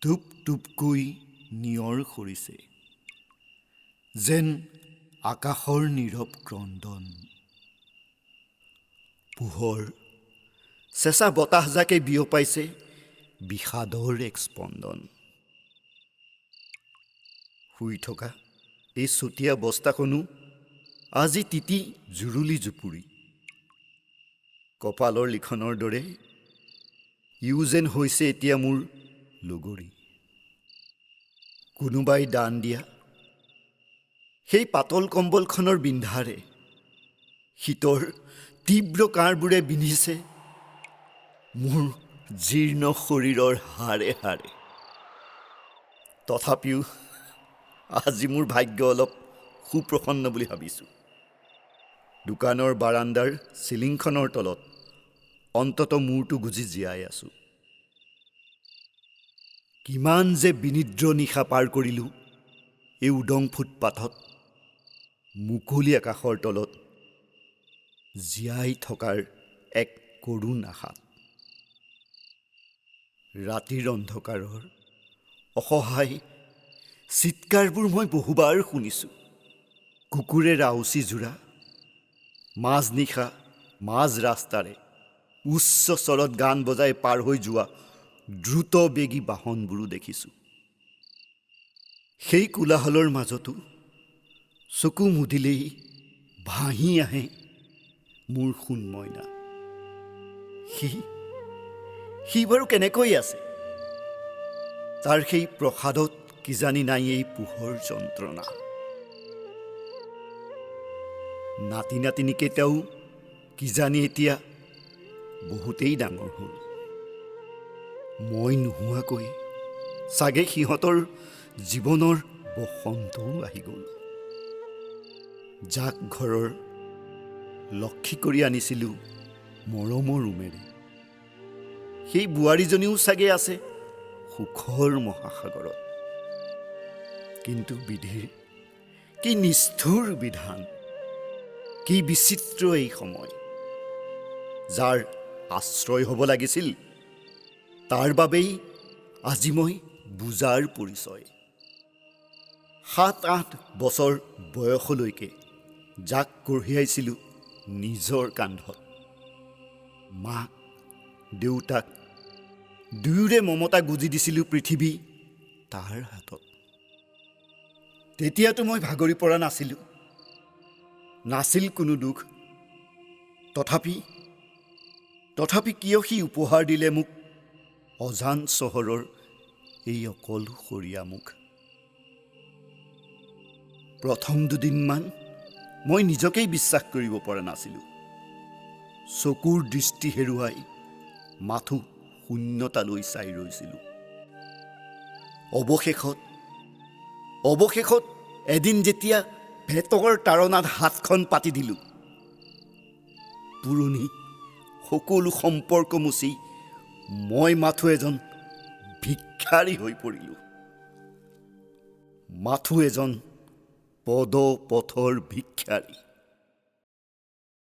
টুপ টুপকৈ নিয়ৰ সৰিছে, যেন আকাশৰ নীৰৱ ক্ৰন্দন। পোহৰ চেঁচা বতাহজাকে বিয়পাইছে বিষাদৰ এক স্পন্দন। শুই থকা এই চুতীয়া বস্তাখনো আজি তিতি জুৰুলি জুপুৰি। কপালৰ লিখনৰ দৰে ইও যেন হৈছে এতিয়া মোৰ লগৰী। কোনোবাই দান দিয়া সেই পাতল কম্বলখনৰ বিন্ধাৰে শীতৰ তীব্ৰ কাঁড়বোৰে বিন্ধিছে মোৰ জীৰ্ণ শৰীৰৰ হাড়ে হাড়ে। তথাপিও আজি মোৰ ভাগ্য অলপ সুপ্ৰসন্ন বুলি ভাবিছোঁ। দোকানৰ বাৰাণ্ডাৰ চিলিংখনৰ তলত অন্তত মূৰটো গুজি জীয়াই আছোঁ। কিমান যে বিনিদ্ৰ নিশা পাৰ কৰিলোঁ এই উদং ফুটপাথত, মুকলি আকাশৰ তলত জীয়াই থকাৰ এক কৰুণ আশাত। ৰাতিৰ অন্ধকাৰৰ অসহায় চিৎকাৰবোৰ মই বহুবাৰ শুনিছোঁ। কুকুৰে ৰাউচি জোৰা, মাজনিশা মাজ ৰাস্তাৰে উচ্চ স্বৰত গান বজাই পাৰ হৈ যোৱা দ্ৰুতবেগী বাহনবোৰো দেখিছোঁ। সেই কোলাহলৰ মাজতো চকু মুদিলেই ভাহি আহে মোৰ সোণ মইনা। সি বাৰু কেনেকৈ আছে? তাৰ সেই প্ৰসাদত কিজানি নাই এই পোহৰ যন্ত্ৰণা। নাতি নাতিনীকেইটাও কিজানি এতিয়া বহুতেই ডাঙৰ হ'ল। মই নোহোৱাকৈ চাগে সিহঁতৰ জীৱনৰ বসন্তও আহি গ'ল। যাক ঘৰৰ লক্ষী কৰি আনিছিলোঁ মৰমৰ উমেৰে, সেই বোৱাৰীজনীও চাগে আছে সুখৰ মহাসাগৰত। কিন্তু বিধিৰ কি নিষ্ঠুৰ বিধান, কি বিচিত্ৰ এই সময়। যাৰ আশ্ৰয় হ'ব লাগিছিল তাৰ বাবেই আজি মই বোজাৰ পৰিচয়। ৭-৮ বছৰ বয়সলৈকে যাক কঢ়িয়াইছিলোঁ নিজৰ কান্ধত, মাক দেউতাক দুয়োৰে মমতা গুজি দিছিলোঁ পৃথিৱী তাৰ হাতত। তেতিয়াতো মই ভাগৰি পৰা নাছিলোঁ, নাছিল কোনো দুখ। তথাপি কিয় সি উপহাৰ দিলে মোক অজান চহৰৰ এই অকলশৰীয়া মুখ। প্ৰথম দুদিনমান মই নিজকেই বিশ্বাস কৰিব পৰা নাছিলোঁ। চকুৰ দৃষ্টি হেৰুৱাই মাথো শূন্যতালৈ চাই ৰৈছিলোঁ। অৱশেষত এদিন যেতিয়া ভেটৰ তাৰণাত হাতখন পাতি দিলোঁ, পুৰণি সকলো সম্পৰ্ক মুচি মই মাথো এজন ভিক্ষাৰী হৈ পৰিলোঁ। মাথো এজন পদপথৰ ভিক্ষাৰী।